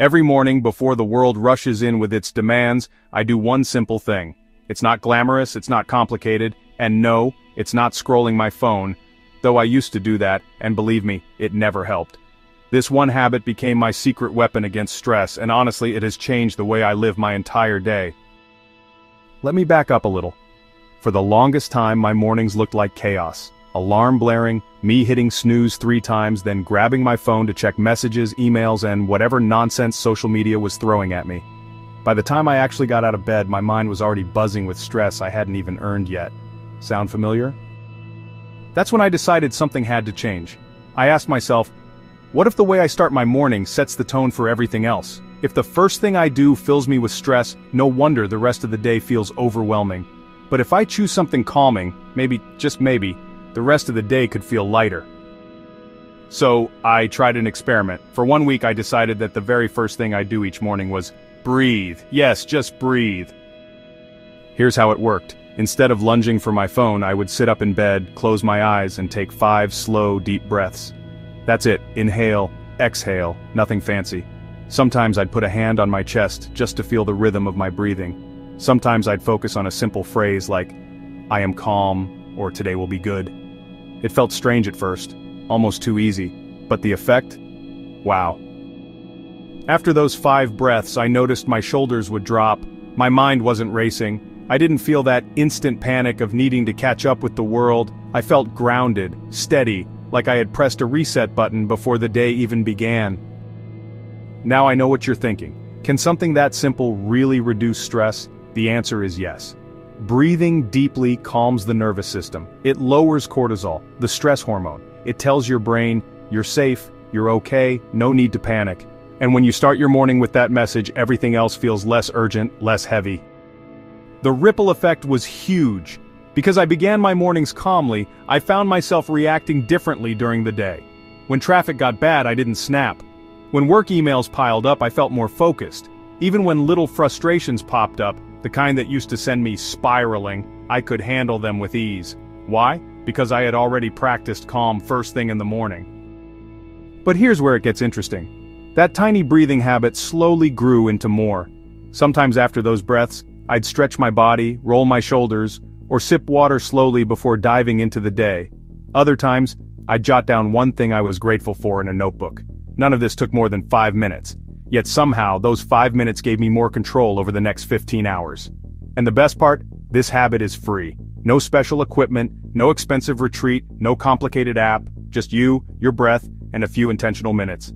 Every morning before the world rushes in with its demands, I do one simple thing. It's not glamorous, it's not complicated, and no, it's not scrolling my phone, though I used to do that, and believe me, it never helped. This one habit became my secret weapon against stress, and honestly, it has changed the way I live my entire day. Let me back up a little. For the longest time, my mornings looked like chaos. Alarm blaring, me hitting snooze 3 times, then grabbing my phone to check messages, emails, and whatever nonsense social media was throwing at me. By the time I actually got out of bed, my mind was already buzzing with stress I hadn't even earned yet. Sound familiar? That's when I decided something had to change. I asked myself, what if the way I start my morning sets the tone for everything else? If the first thing I do fills me with stress, no wonder the rest of the day feels overwhelming. But if I choose something calming, maybe, just maybe, the rest of the day could feel lighter. So, I tried an experiment. For 1 week I decided that the very first thing I do each morning was breathe. Yes, just breathe. Here's how it worked. Instead of lunging for my phone, I would sit up in bed, close my eyes, and take 5 slow, deep breaths. That's it. Inhale, exhale, nothing fancy. Sometimes I'd put a hand on my chest just to feel the rhythm of my breathing. Sometimes I'd focus on a simple phrase like, I am calm, or today will be good. It felt strange at first, almost too easy, but the effect? Wow. After those 5 breaths, I noticed my shoulders would drop, my mind wasn't racing, I didn't feel that instant panic of needing to catch up with the world. I felt grounded, steady, like I had pressed a reset button before the day even began. Now I know what you're thinking. Can something that simple really reduce stress? The answer is yes. Breathing deeply calms the nervous system. It lowers cortisol, the stress hormone. It tells your brain, you're safe, you're okay, no need to panic. And when you start your morning with that message, everything else feels less urgent, less heavy. The ripple effect was huge. Because I began my mornings calmly, I found myself reacting differently during the day. When traffic got bad, I didn't snap. When work emails piled up, I felt more focused. Even when little frustrations popped up, the kind that used to send me spiraling, I could handle them with ease. Why? Because I had already practiced calm first thing in the morning. But here's where it gets interesting. That tiny breathing habit slowly grew into more. Sometimes after those breaths, I'd stretch my body, roll my shoulders, or sip water slowly before diving into the day. Other times, I'd jot down one thing I was grateful for in a notebook. None of this took more than 5 minutes. Yet somehow, those 5 minutes gave me more control over the next 15 hours. And the best part? This habit is free. No special equipment, no expensive retreat, no complicated app, just you, your breath, and a few intentional minutes.